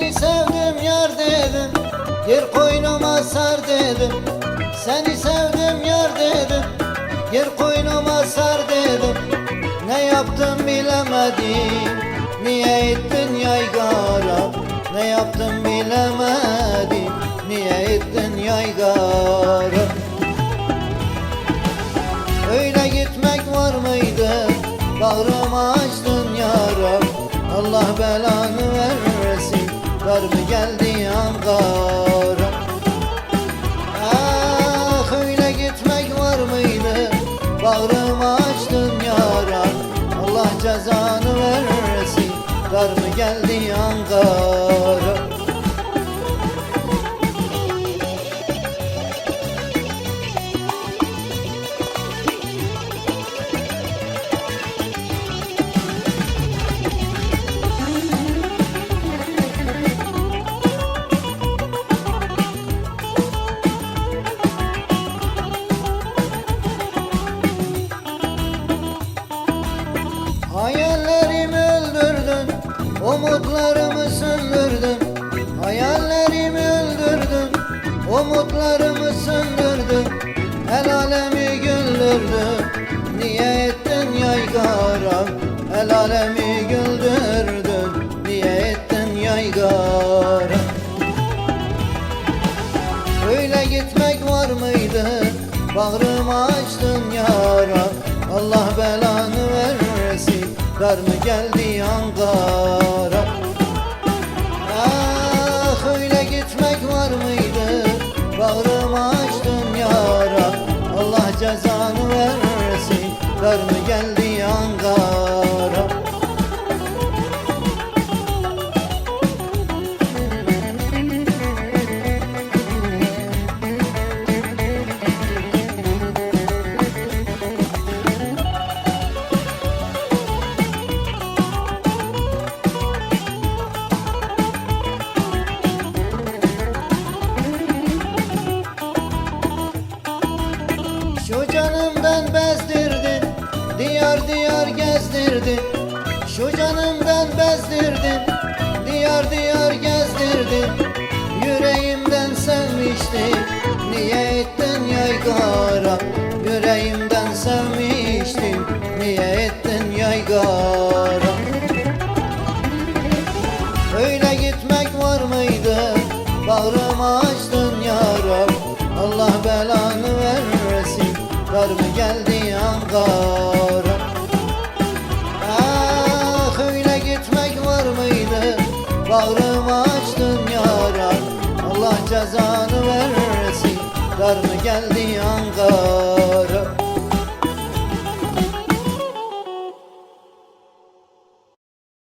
Seni sevdim yar dedim, gir koynuma sar dedim. Seni sevdim yar dedim, gir koynuma sar dedim. Ne yaptım bilemedim, niye ettin yaygara? Ne yaptım bilemedim, niye ettin yaygara? Öyle gitmek var mıydı, bağrımı açtın yara. Allah belanı versin, dar mı geldi Ankara? Ah, öyle gitmek var mıydı, bağrımı açtın yara. Allah cezanı versin, dar mı geldi Ankara? Hayallerimi öldürdün, umutlarımı söndürdün. Hayallerimi öldürdün, umutlarımı söndürdün. El alemi güldürdün, niye ettin yaygara? El alemi güldürdün, niye ettin yaygara? Öyle gitmek var mıydı, bağrımı açtın yara. Allah belanı versin, dar mı geldi Ankara? Ah, öyle gitmek var mıydı, bağrımı açtın yara. Allah cezanı versin, dar mı geldi Ankara? Şu canımdan bezdirdin, diyar diyar gezdirdin. Şu canımdan bezdirdin, diyar diyar gezdirdin. Yüreğimden sevmiştim, niye ettin yaygara? Yüreğimden sevmiştim, niye ettin yaygara? Öyle gitmek var mıydı, bağrımı açtın yara. Allah belanı versin, dar mı geldi Ankara? Ah, öyle gitmek var mıydı, bağrımı açtın yara. Allah cezanı versin, dar mı geldi Ankara?